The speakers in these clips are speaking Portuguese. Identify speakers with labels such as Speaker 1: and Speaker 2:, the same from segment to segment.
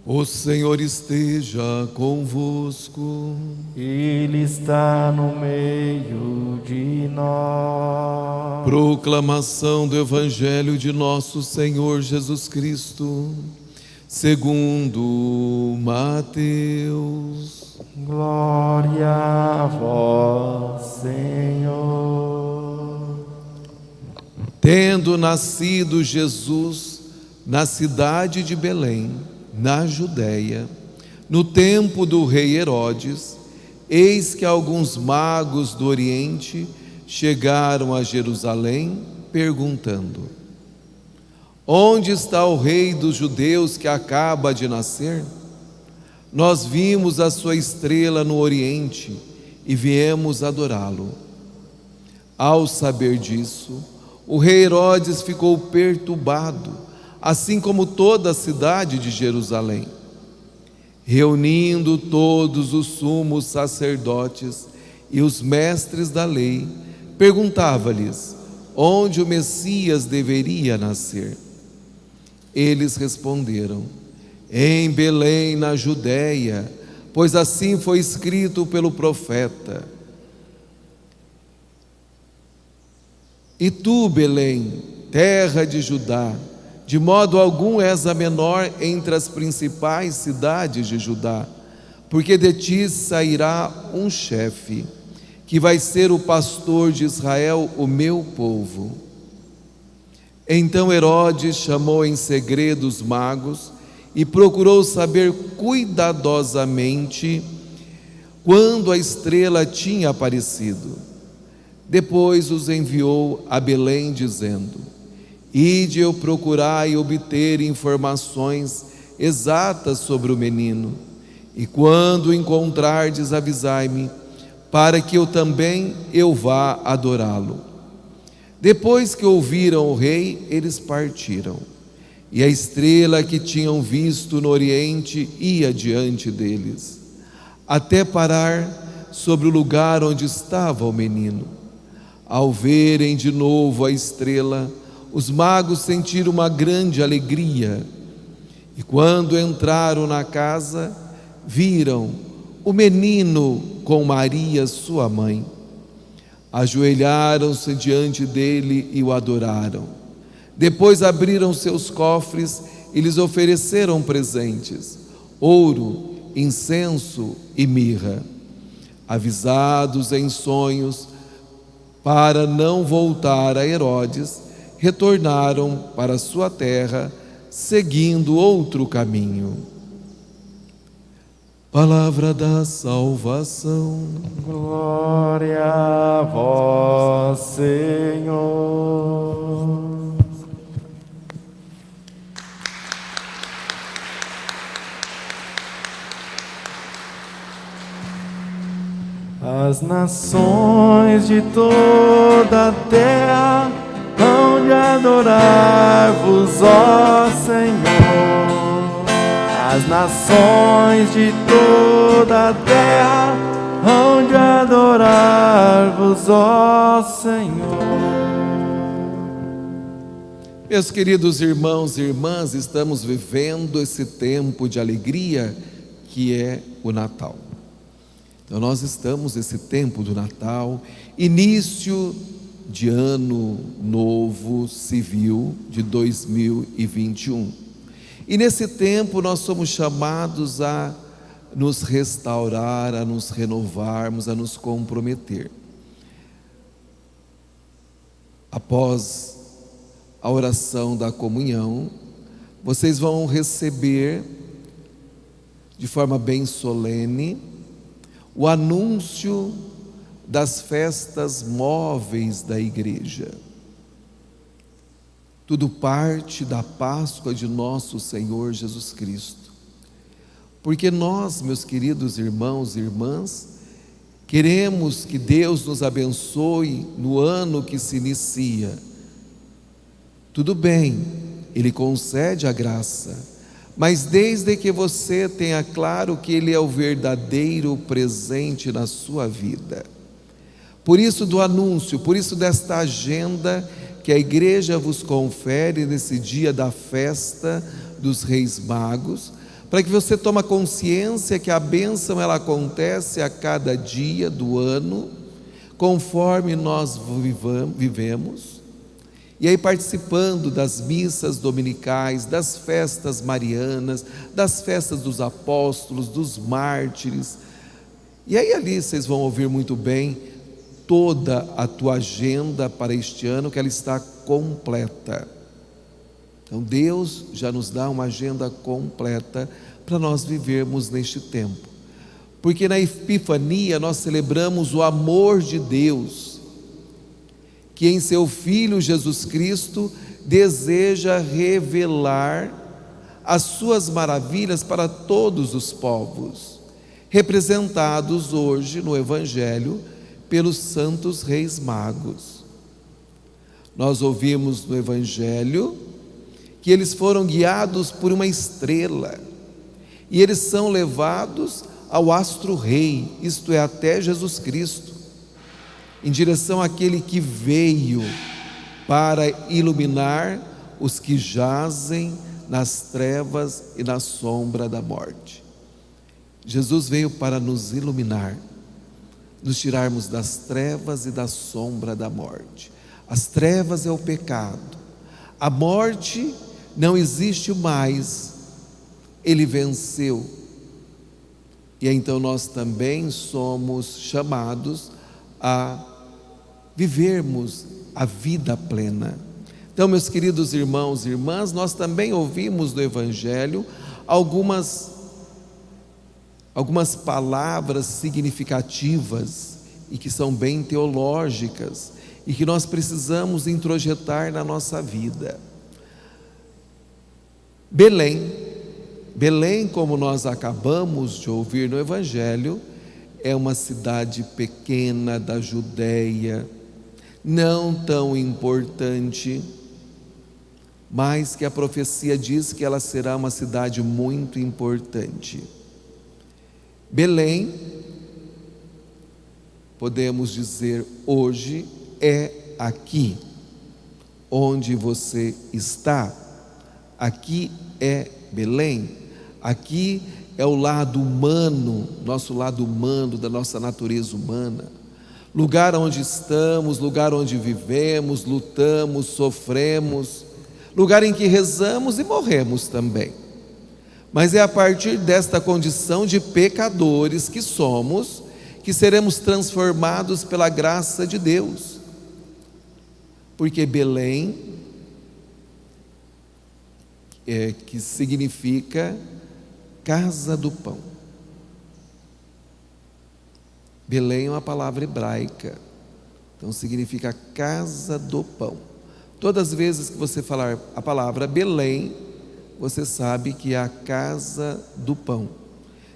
Speaker 1: O Senhor esteja convosco.
Speaker 2: Ele está no meio de nós.
Speaker 1: Proclamação do Evangelho de nosso Senhor Jesus Cristo, segundo Mateus.
Speaker 2: Glória a vós, Senhor.
Speaker 1: Tendo nascido Jesus na cidade de Belém, na Judéia, no tempo do rei Herodes, eis que alguns magos do Oriente chegaram a Jerusalém, perguntando: onde está o rei dos judeus que acaba de nascer? Nós vimos a sua estrela no Oriente e viemos adorá-lo. Ao saber disso, o rei Herodes ficou perturbado, assim como toda a cidade de Jerusalém. Reunindo todos os sumos sacerdotes e os mestres da lei, perguntava-lhes onde o Messias deveria nascer. Eles responderam: em Belém, na Judéia, pois assim foi escrito pelo profeta. E tu, Belém, terra de Judá, de modo algum és a menor entre as principais cidades de Judá, porque de ti sairá um chefe, que vai ser o pastor de Israel, o meu povo. Então Herodes chamou em segredo os magos e procurou saber cuidadosamente quando a estrela tinha aparecido. Depois os enviou a Belém, dizendo: ide eu procurar e obter informações exatas sobre o menino, e quando o encontrardes, avisai-me, para que eu também vá adorá-lo. Depois que ouviram o rei, eles partiram, e a estrela que tinham visto no Oriente ia diante deles, até parar sobre o lugar onde estava o menino. Ao verem de novo a estrela, os magos sentiram uma grande alegria, e quando entraram na casa, viram o menino com Maria, sua mãe. Ajoelharam-se diante dele e o adoraram. Depois abriram seus cofres e lhes ofereceram presentes: ouro, incenso e mirra. Avisados em sonhos para não voltar a Herodes, retornaram para sua terra, seguindo outro caminho. Palavra da salvação.
Speaker 2: Glória a vós, Senhor. As nações de toda a terra hão de adorar-vos, ó Senhor. As nações de toda a terra hão de adorar-vos, ó Senhor.
Speaker 1: Meus queridos irmãos e irmãs, estamos vivendo esse tempo de alegria que é o Natal. Então nós estamos nesse tempo do Natal, início de ano novo civil de 2021. E nesse tempo nós somos chamados a nos restaurar, a nos renovarmos, a nos comprometer. Após a oração da comunhão, vocês vão receber de forma bem solene o anúncio das festas móveis da igreja. Tudo parte da Páscoa de nosso Senhor Jesus Cristo. Porque nós, meus queridos irmãos e irmãs, queremos que Deus nos abençoe no ano que se inicia. Tudo bem, Ele concede a graça, mas desde que você tenha claro que Ele é o verdadeiro presente na sua vida. Por isso do anúncio, por isso desta agenda que a igreja vos confere nesse dia da festa dos Reis Magos, para que você tome consciência que a bênção ela acontece a cada dia do ano, conforme nós vivemos, e aí participando das missas dominicais, das festas marianas, das festas dos apóstolos, dos mártires, e aí ali vocês vão ouvir muito bem toda a tua agenda para este ano, que ela está completa. Então Deus já nos dá uma agenda completa para nós vivermos neste tempo, porque na Epifania nós celebramos o amor de Deus, que em seu Filho Jesus Cristo deseja revelar as suas maravilhas para todos os povos, representados hoje no Evangelho pelos santos reis magos. Nós ouvimos no Evangelho que eles foram guiados por uma estrela, e eles são levados ao astro-rei, isto é, até Jesus Cristo, em direção àquele que veio para iluminar os que jazem nas trevas e na sombra da morte. Jesus veio para nos iluminar, nos tirarmos das trevas e da sombra da morte. As trevas é o pecado, a morte não existe mais, Ele venceu. E então nós também somos chamados a vivermos a vida plena. Então, meus queridos irmãos e irmãs, nós também ouvimos no Evangelho algumas palavras significativas e que são bem teológicas e que nós precisamos introjetar na nossa vida. Belém, como nós acabamos de ouvir no Evangelho, é uma cidade pequena da Judeia, não tão importante, mas que a profecia diz que ela será uma cidade muito importante. Belém, podemos dizer hoje, é aqui onde você está. Aqui é Belém, aqui é o lado humano, nosso lado humano, da nossa natureza humana, lugar onde estamos, lugar onde vivemos, lutamos, sofremos, lugar em que rezamos e morremos também. Mas é a partir desta condição de pecadores que somos, que seremos transformados pela graça de Deus, porque Belém que significa casa do pão. Belém é uma palavra hebraica, então significa casa do pão. Todas as vezes que você falar a palavra Belém, você sabe que é a casa do pão.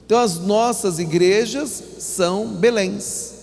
Speaker 1: Então as nossas igrejas são Beléns,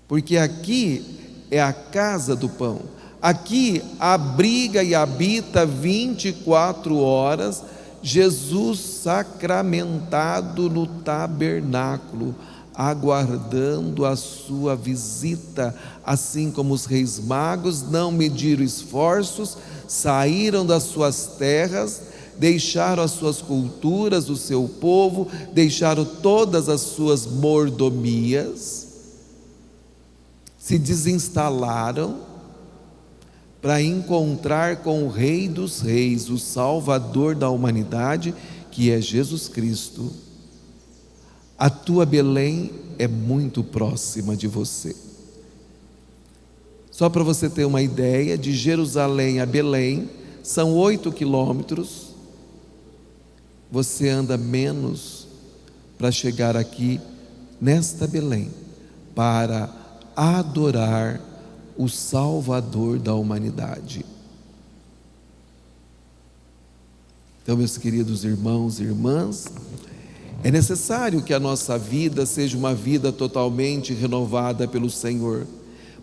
Speaker 1: porque aqui é a casa do pão. Aqui abriga e habita 24 horas Jesus sacramentado no tabernáculo, aguardando a sua visita, assim como os reis magos não mediram esforços, saíram das suas terras, deixaram as suas culturas, o seu povo, deixaram todas as suas mordomias, se desinstalaram para encontrar com o Rei dos Reis, o Salvador da humanidade, que é Jesus Cristo. A tua Belém é muito próxima de você. Só para você ter uma ideia, de Jerusalém a Belém são 8 quilômetros. Você anda menos para chegar aqui nesta Belém, para adorar o Salvador da humanidade. Então, meus queridos irmãos e irmãs, é necessário que a nossa vida seja uma vida totalmente renovada pelo Senhor.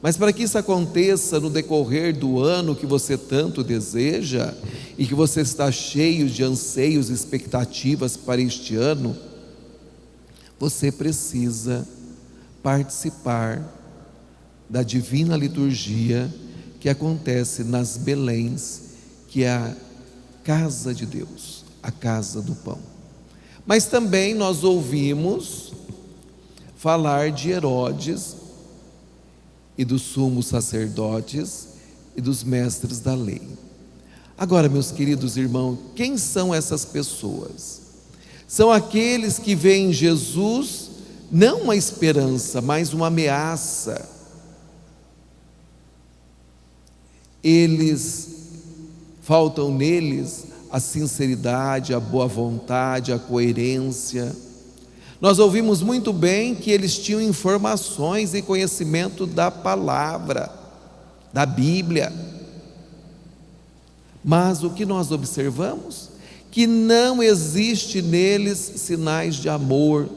Speaker 1: Mas para que isso aconteça no decorrer do ano que você tanto deseja e que você está cheio de anseios e expectativas para este ano, você precisa participar da divina liturgia que acontece nas Beléns, que é a casa de Deus, a casa do pão. Mas também nós ouvimos falar de Herodes e dos sumos sacerdotes e dos mestres da lei. Agora, meus queridos irmãos, quem são essas pessoas? São aqueles que veem em Jesus não uma esperança, mas uma ameaça. Faltam neles a sinceridade, a boa vontade, a coerência. Nós ouvimos muito bem que eles tinham informações e conhecimento da palavra, da Bíblia. Mas o que nós observamos? Que não existe neles sinais de amor,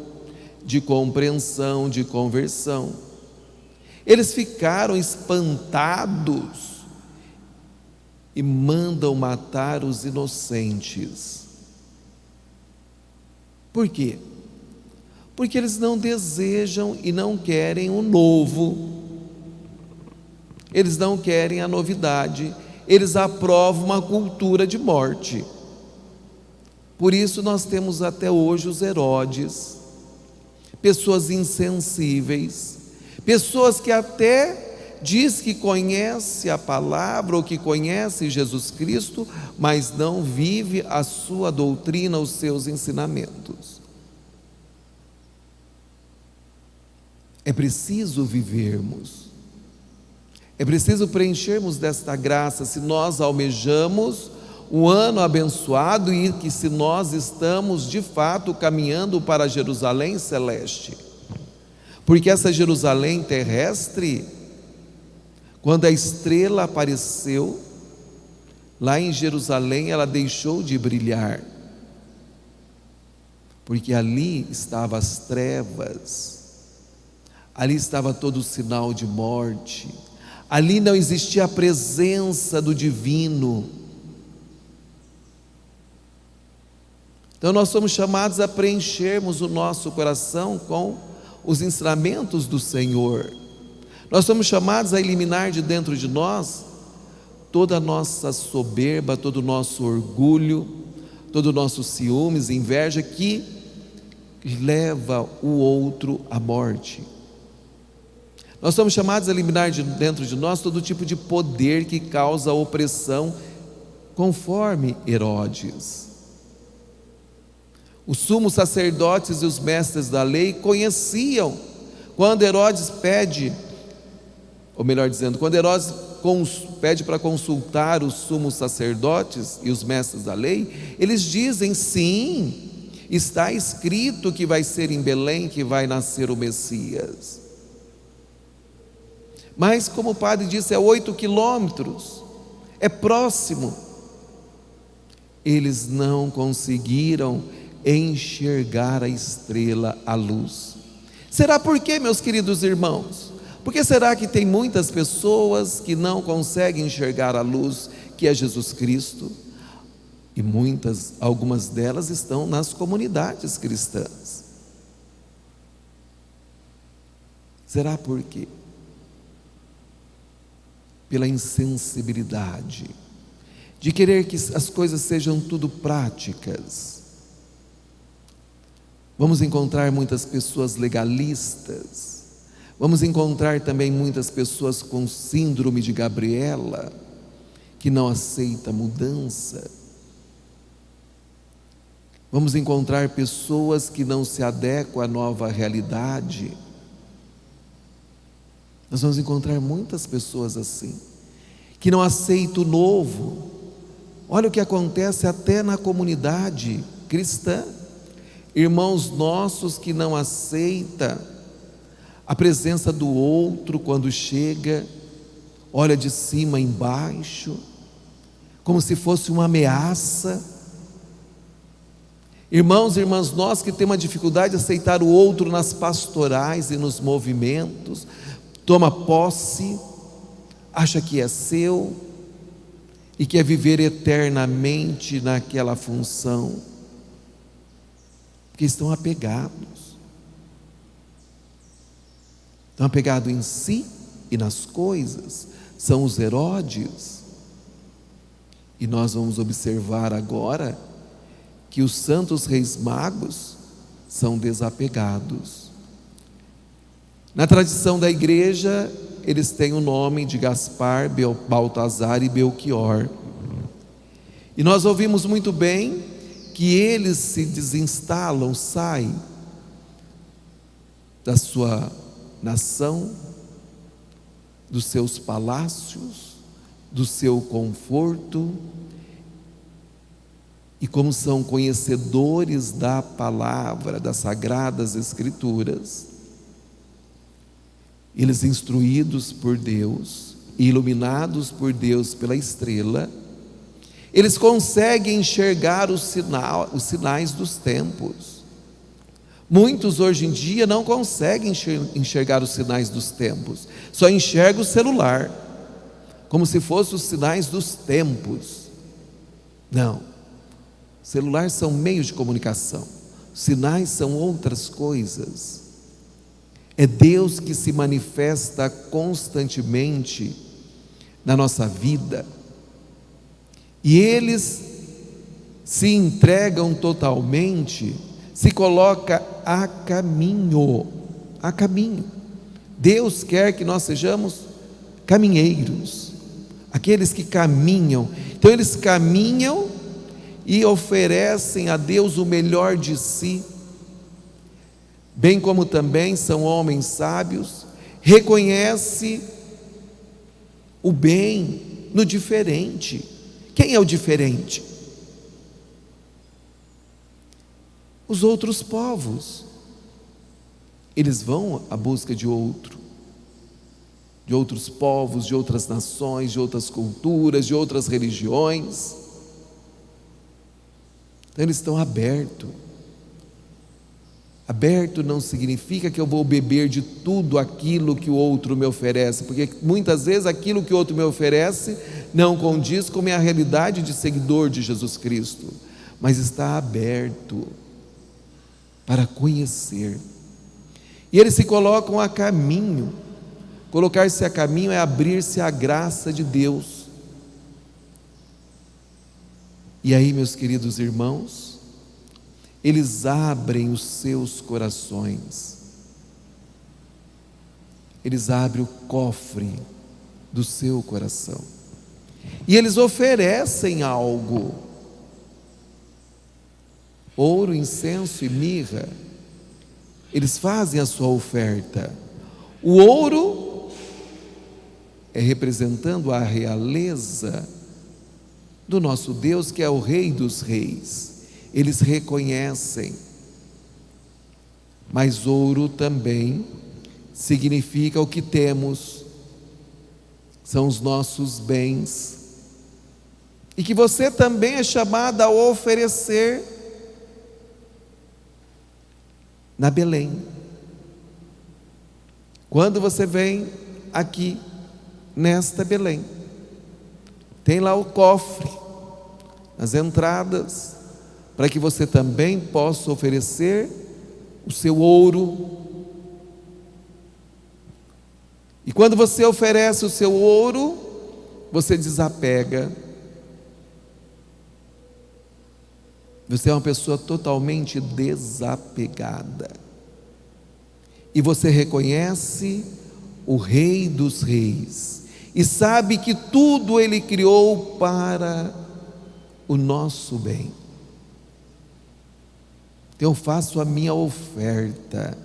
Speaker 1: de compreensão, de conversão. Eles ficaram espantados e mandam matar os inocentes. Por quê? Porque eles não desejam e não querem o novo. Eles não querem a novidade. Eles aprovam uma cultura de morte. Por isso nós temos até hoje os Herodes, pessoas insensíveis, pessoas que até diz que conhece a palavra ou que conhece Jesus Cristo, mas não vive a sua doutrina, os seus ensinamentos. É preciso vivermos, é preciso preenchermos desta graça, se nós almejamos um ano abençoado e que se nós estamos de fato caminhando para Jerusalém celeste. Porque essa Jerusalém terrestre, quando a estrela apareceu, lá em Jerusalém ela deixou de brilhar, porque ali estavam as trevas, ali estava todo o sinal de morte, ali não existia a presença do divino. Então nós somos chamados a preenchermos o nosso coração com os ensinamentos do Senhor. Nós somos chamados a eliminar de dentro de nós toda a nossa soberba, todo o nosso orgulho, todo o nosso ciúmes, inveja que leva o outro à morte. Nós somos chamados a eliminar de dentro de nós todo tipo de poder que causa opressão, conforme Herodes. Os sumos sacerdotes e os mestres da lei conheciam. Quando Herodes pede, ou melhor dizendo, quando Herodes pede para consultar os sumos sacerdotes e os mestres da lei, eles dizem: sim, está escrito que vai ser em Belém que vai nascer o Messias. Mas como o padre disse, é 8 quilômetros, é próximo. Eles não conseguiram enxergar a estrela, a luz. Será por quê, meus queridos irmãos? Por que será que tem muitas pessoas que não conseguem enxergar a luz, que é Jesus Cristo? E algumas delas estão nas comunidades cristãs. Será por quê? Pela insensibilidade, de querer que as coisas sejam tudo práticas. Vamos encontrar muitas pessoas legalistas, vamos encontrar também muitas pessoas com síndrome de Gabriela, que não aceita mudança. Vamos encontrar pessoas que não se adequam à nova realidade. Nós vamos encontrar muitas pessoas assim, que não aceitam o novo. Olha o que acontece até na comunidade cristã. Irmãos nossos que não aceitam a presença do outro quando chega, olha de cima embaixo, como se fosse uma ameaça. Irmãos e irmãs nós que temos uma dificuldade de aceitar o outro nas pastorais e nos movimentos, toma posse, acha que é seu e quer viver eternamente naquela função, porque estão apegados em si e nas coisas. São os Herodes. E nós vamos observar agora que os santos reis magos são desapegados. Na tradição da igreja, eles têm o nome de Gaspar, Baltazar e Belchior. E nós ouvimos muito bem que eles se desinstalam, saem da sua nação, dos seus palácios, do seu conforto, e como são conhecedores da palavra, das sagradas escrituras, eles, instruídos por Deus, iluminados por Deus pela estrela, eles conseguem enxergar os sinais dos tempos. Muitos hoje em dia não conseguem enxergar os sinais dos tempos, só enxergam o celular, como se fossem os sinais dos tempos. Não, celulares são meios de comunicação, sinais são outras coisas. É Deus que se manifesta constantemente na nossa vida, e eles se entregam totalmente, se coloca a caminho. Deus quer que nós sejamos caminheiros, aqueles que caminham. Então eles caminham e oferecem a Deus o melhor de si, bem como também são homens sábios, reconhece o bem no diferente. Quem é o diferente? Os outros povos. Eles vão à busca de outros povos, de outras nações, de outras culturas, de outras religiões. Então eles estão abertos. Aberto não significa que eu vou beber de tudo aquilo que o outro me oferece, porque muitas vezes aquilo que o outro me oferece não condiz com a minha realidade de seguidor de Jesus Cristo, mas está aberto para conhecer. E eles se colocam a caminho. Colocar-se a caminho é abrir-se à graça de Deus. E aí, meus queridos irmãos, eles abrem os seus corações, eles abrem o cofre do seu coração, e eles oferecem algo: ouro, incenso e mirra. Eles fazem a sua oferta. O ouro é representando a realeza do nosso Deus, que é o Rei dos Reis. Eles reconhecem. Mas ouro também significa o que temos, são os nossos bens, e que você também é chamado a oferecer na Belém. Quando você vem aqui nesta Belém, tem lá o cofre nas entradas, para que você também possa oferecer o seu ouro. E quando você oferece o seu ouro, você desapega. Você é uma pessoa totalmente desapegada. E você reconhece o Rei dos Reis, e sabe que tudo Ele criou para o nosso bem. Então eu faço a minha oferta,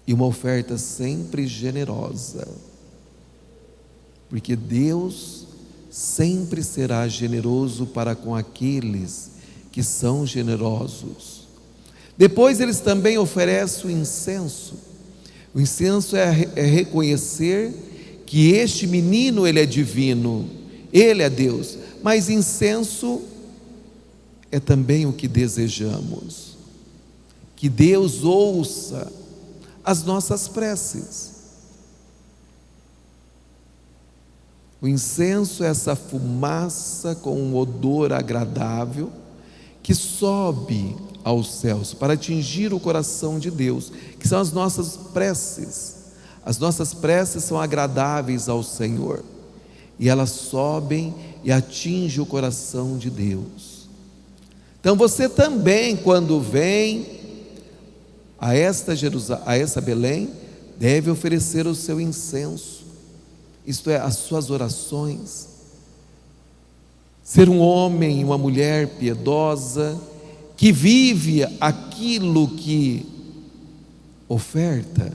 Speaker 1: e uma oferta sempre generosa, porque Deus sempre será generoso para com aqueles que são generosos. Depois eles também oferecem o incenso. O incenso é reconhecer que este menino, ele é divino, ele é Deus. Mas incenso é também o que desejamos, que Deus ouça as nossas preces. O incenso é essa fumaça com um odor agradável que sobe aos céus para atingir o coração de Deus, que são as nossas preces. As nossas preces são agradáveis ao Senhor, e elas sobem e atingem o coração de Deus. Então você também, quando vem a essa Belém, deve oferecer o seu incenso, isto é, as suas orações. Ser um homem e uma mulher piedosa, que vive aquilo que oferta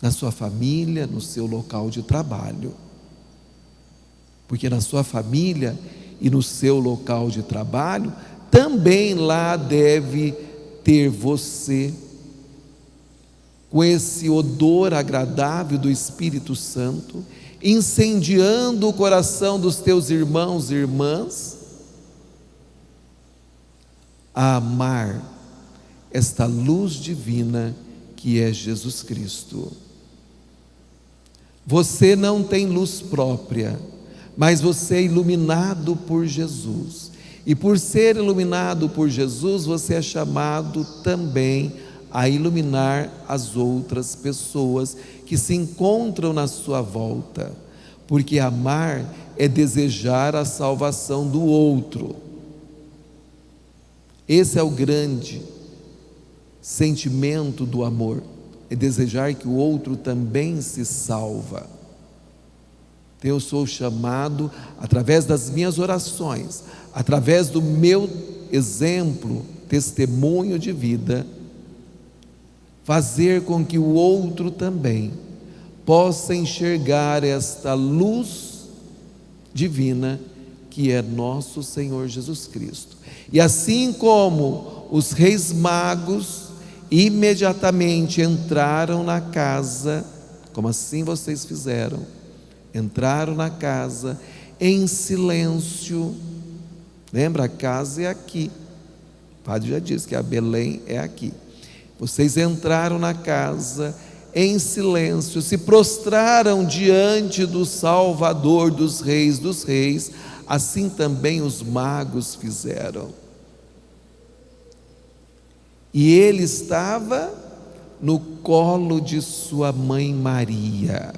Speaker 1: na sua família, no seu local de trabalho. Porque na sua família e no seu local de trabalho, também lá deve ter você, com esse odor agradável do Espírito Santo, incendiando o coração dos teus irmãos e irmãs, a amar esta luz divina que é Jesus Cristo. Você não tem luz própria, mas você é iluminado por Jesus. E por ser iluminado por Jesus, você é chamado também a iluminar as outras pessoas que se encontram na sua volta. Porque amar é desejar a salvação do outro. Esse é o grande sentimento do amor, é desejar que o outro também se salva. Então eu sou chamado, através das minhas orações, através do meu exemplo, testemunho de vida, fazer com que o outro também possa enxergar esta luz divina que é nosso Senhor Jesus Cristo. E assim como os reis magos imediatamente entraram na casa, como assim vocês fizeram, entraram na casa em silêncio. Lembra, a casa é aqui, o padre já disse que a Belém é aqui. Vocês entraram na casa em silêncio, se prostraram diante do Salvador dos reis, assim também os magos fizeram. E ele estava no colo de sua mãe Maria,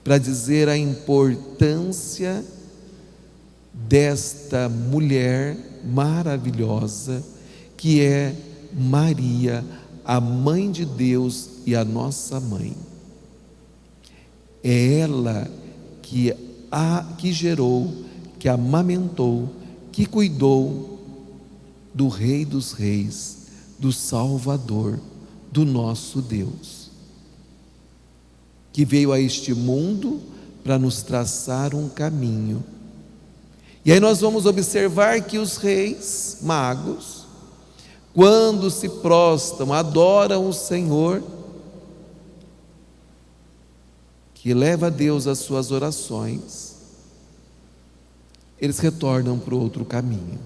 Speaker 1: para dizer a importância desta mulher maravilhosa, que é Maria, a mãe de Deus e a nossa mãe. É ela que gerou, que amamentou, que cuidou do Rei dos Reis, do Salvador, do nosso Deus, que veio a este mundo para nos traçar um caminho. E aí nós vamos observar que os reis magos, quando se prostram, adoram o Senhor, que leva a Deus as suas orações, eles retornam para o outro caminho.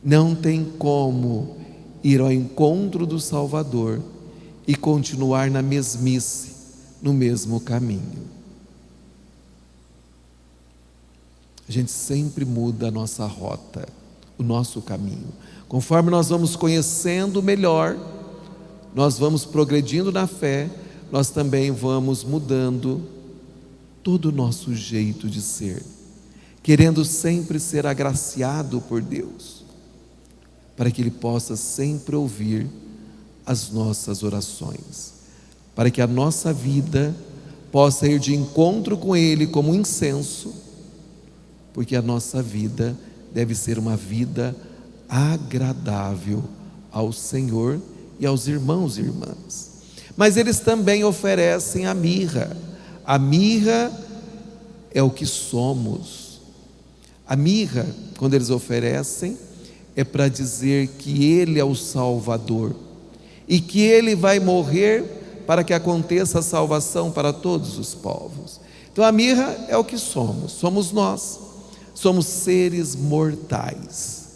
Speaker 1: Não tem como ir ao encontro do Salvador e continuar na mesmice, no mesmo caminho. A gente sempre muda a nossa rota, o nosso caminho. Conforme nós vamos conhecendo melhor, nós vamos progredindo na fé, nós também vamos mudando todo o nosso jeito de ser, querendo sempre ser agraciado por Deus, para que Ele possa sempre ouvir as nossas orações, para que a nossa vida possa ir de encontro com Ele como um incenso, porque a nossa vida deve ser uma vida agradável ao Senhor e aos irmãos e irmãs. Mas eles também oferecem a mirra. A mirra é o que somos. A mirra, quando eles oferecem, é para dizer que Ele é o Salvador e que Ele vai morrer para que aconteça a salvação para todos os povos. Então a mirra é o que somos, somos nós, somos seres mortais.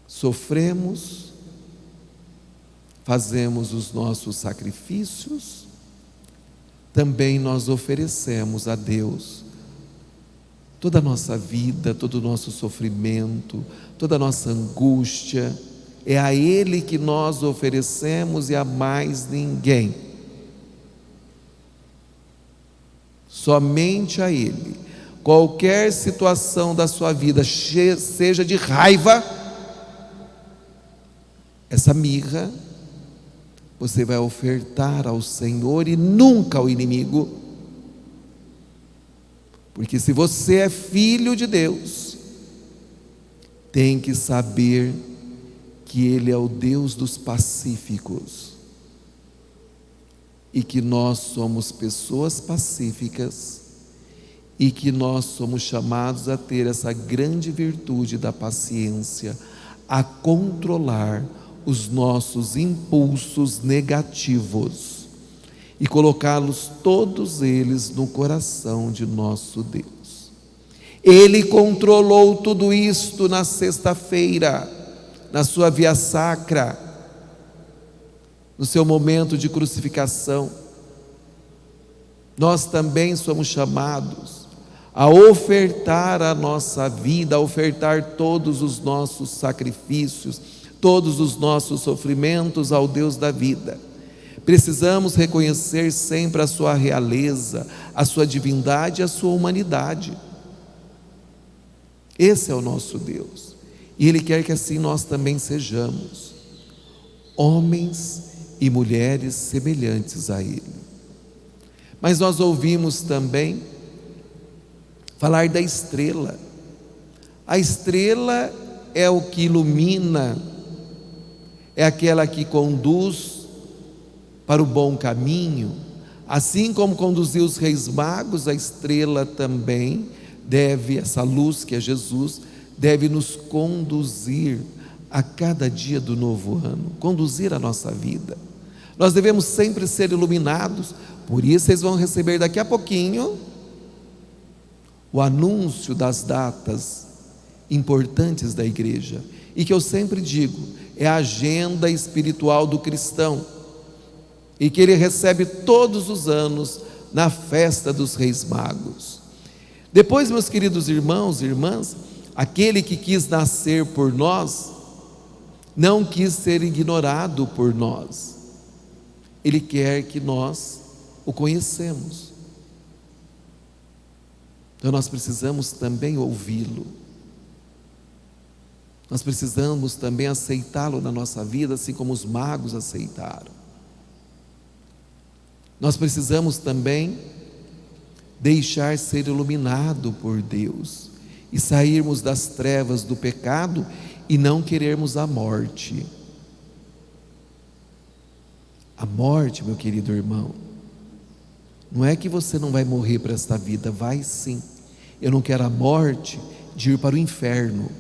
Speaker 1: Sofremos, fazemos os nossos sacrifícios, também nós oferecemos a Deus toda a nossa vida, todo o nosso sofrimento, toda a nossa angústia. É a Ele que nós oferecemos e a mais ninguém. Somente a Ele. qualquer situação da sua vida, seja de raiva, essa mirra você vai ofertar ao Senhor e nunca ao inimigo. Porque se você é filho de Deus, tem que saber que Ele é o Deus dos pacíficos e que nós somos pessoas pacíficas e que nós somos chamados a ter essa grande virtude da paciência, a controlar os nossos impulsos negativos e colocá-los todos eles no coração de nosso Deus. Ele controlou tudo isto na sexta-feira, na sua via sacra, no seu momento de crucificação. Nós também somos chamados a ofertar a nossa vida, a ofertar todos os nossos sacrifícios, todos os nossos sofrimentos ao Deus da vida. Precisamos reconhecer sempre a sua realeza, a sua divindade e a sua humanidade. Esse é o nosso Deus, e Ele quer que assim nós também sejamos homens e mulheres semelhantes a Ele. Mas nós ouvimos também falar da estrela. A estrela é o que ilumina, é aquela que conduz para o bom caminho. Assim como conduziu os reis magos, a estrela também deve, essa luz que é Jesus, deve nos conduzir a cada dia do novo ano, conduzir a nossa vida. Nós devemos sempre ser iluminados. Por isso vocês vão receber daqui a pouquinho o anúncio das datas importantes da igreja, e que eu sempre digo, é a agenda espiritual do cristão, e que ele recebe todos os anos na festa dos Reis Magos. Depois, meus queridos irmãos e irmãs, aquele que quis nascer por nós, não quis ser ignorado por nós. Ele quer que nós o conhecemos. Então nós precisamos também ouvi-lo. Nós precisamos também aceitá-lo na nossa vida, assim como os magos aceitaram. Nós precisamos também deixar ser iluminado por Deus e sairmos das trevas do pecado e não querermos a morte. A morte, meu querido irmão, não é que você não vai morrer para esta vida, vai sim. Eu não quero a morte de ir para o inferno.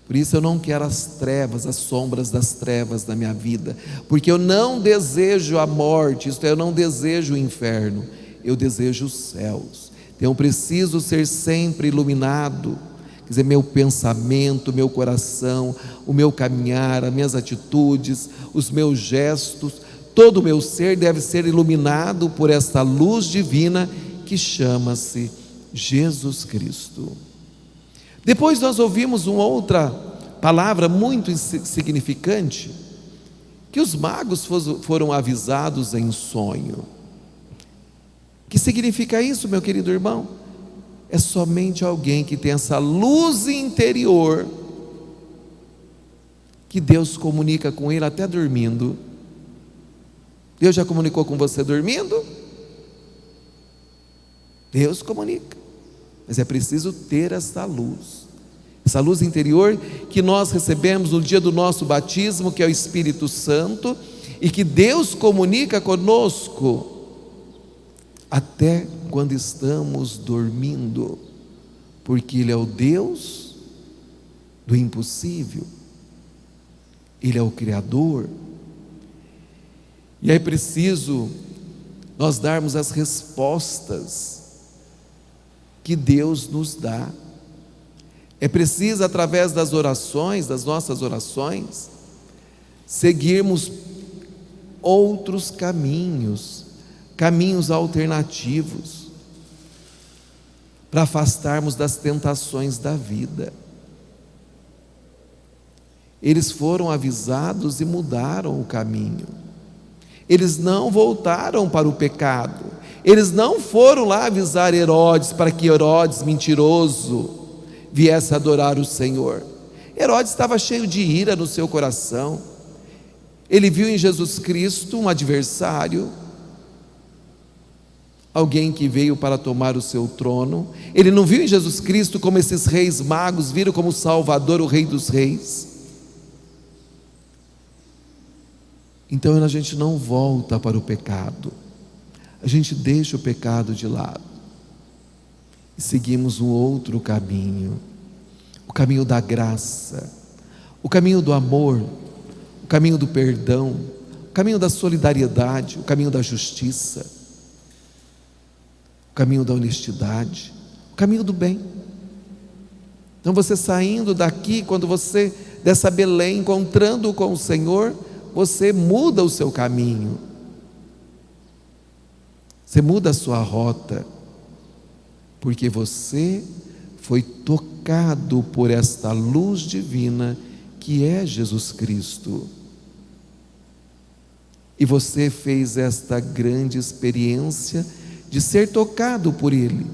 Speaker 1: Por isso eu não quero as trevas, as sombras das trevas na minha vida, porque eu não desejo a morte, isto é, eu não desejo o inferno, eu desejo os céus. Então eu preciso ser sempre iluminado, quer dizer, meu pensamento, meu coração, o meu caminhar, as minhas atitudes, os meus gestos, todo o meu ser deve ser iluminado por esta luz divina que chama-se Jesus Cristo. Depois nós ouvimos uma outra palavra muito significante, que os magos foram avisados em sonho. Que significa isso, meu querido irmão? É somente alguém que tem essa luz interior, que Deus comunica com ele até dormindo. Deus já comunicou com você dormindo? Deus comunica, mas é preciso ter essa luz interior que nós recebemos no dia do nosso batismo, que é o Espírito Santo, e que Deus comunica conosco até quando estamos dormindo, porque Ele é o Deus do impossível, Ele é o Criador, e é preciso nós darmos as respostas que Deus nos dá. É preciso, através das orações, das nossas orações, seguirmos outros caminhos alternativos, para afastarmos das tentações da vida. Eles foram avisados e mudaram o caminho. Eles não voltaram para o pecado, Eles não foram lá avisar Herodes para que Herodes, mentiroso, viesse adorar o Senhor. Herodes estava cheio de ira no seu coração. Ele viu em Jesus Cristo um adversário, alguém que veio para tomar o seu trono. Ele não viu em Jesus Cristo como esses reis magos viram como Salvador, o Rei dos Reis. Então a gente não volta para o pecado, a gente deixa o pecado de lado e seguimos um outro caminho, o caminho da graça, o caminho do amor, o caminho do perdão, o caminho da solidariedade, o caminho da justiça, o caminho da honestidade, o caminho do bem. Então você saindo daqui, quando você dessa Belém, encontrando com o Senhor, você muda o seu caminho, você muda a sua rota, porque você foi tocado por esta luz divina que é Jesus Cristo, e você fez esta grande experiência de ser tocado por Ele,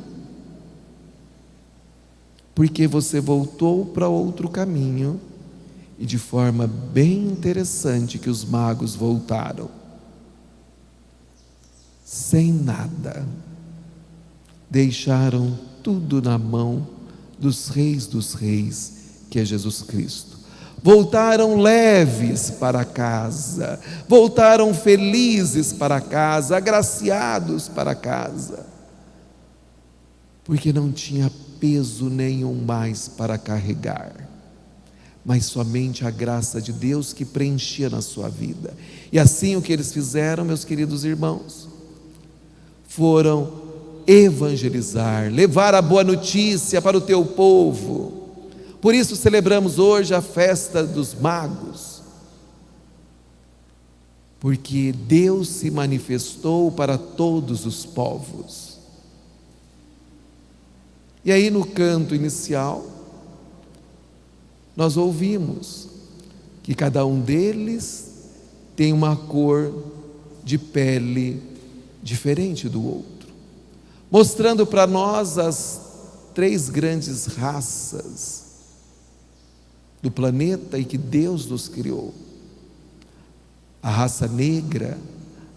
Speaker 1: porque você voltou para outro caminho, e de forma bem interessante que os magos voltaram, sem nada, deixaram tudo na mão dos reis, que é Jesus Cristo. Voltaram leves para casa, voltaram felizes para casa, agraciados para casa, porque não tinha peso nenhum mais para carregar, mas somente a graça de Deus que preenchia na sua vida. E assim o que eles fizeram, meus queridos irmãos, foram evangelizar, levar a boa notícia para o teu povo. Por isso celebramos hoje a festa dos magos, porque Deus se manifestou para todos os povos. E aí no canto inicial, nós ouvimos que cada um deles tem uma cor de pele diferente do outro, mostrando para nós as 3 grandes raças do planeta e que Deus nos criou: a raça negra,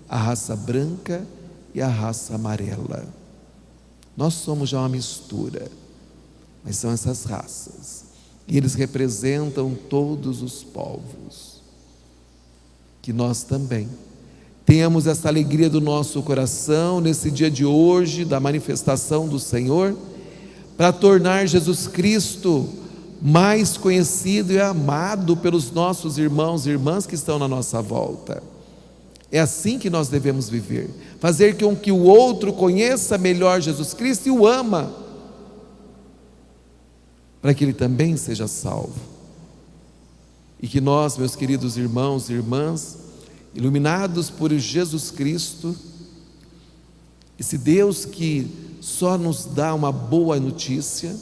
Speaker 1: a raça branca e a raça amarela. Nós somos já uma mistura, mas são essas raças, e eles representam todos os povos. Que nós também tenhamos essa alegria do nosso coração nesse dia de hoje, da manifestação do Senhor, para tornar Jesus Cristo mais conhecido e amado pelos nossos irmãos e irmãs que estão na nossa volta. É assim que nós devemos viver, fazer com que o outro conheça melhor Jesus Cristo e o ama, para que ele também seja salvo. E que nós, meus queridos irmãos e irmãs, iluminados por Jesus Cristo, esse Deus que só nos dá uma boa notícia,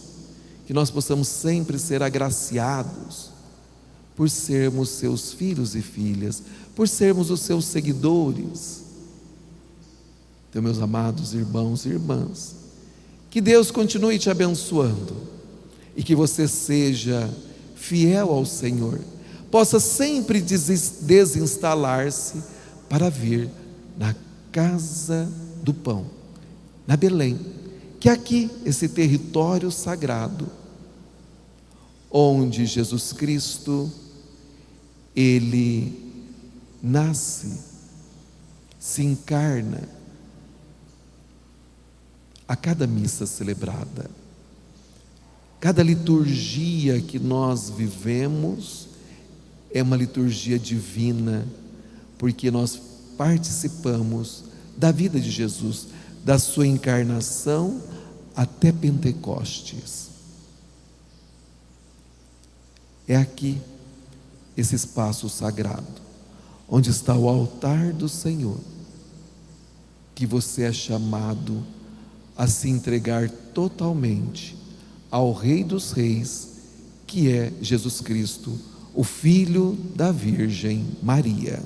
Speaker 1: que nós possamos sempre ser agraciados por sermos seus filhos e filhas, por sermos os seus seguidores. Então, meus amados irmãos e irmãs, que Deus continue te abençoando e que você seja fiel ao Senhor, possa sempre desinstalar-se para vir na casa do pão, na Belém, que é aqui, esse território sagrado, onde Jesus Cristo, Ele nasce, se encarna a cada missa celebrada. Cada liturgia que nós vivemos é uma liturgia divina, porque nós participamos da vida de Jesus, da sua encarnação até Pentecostes. É aqui, esse espaço sagrado, onde está o altar do Senhor, que você é chamado a se entregar totalmente ao Rei dos Reis, que é Jesus Cristo, o Filho da Virgem Maria.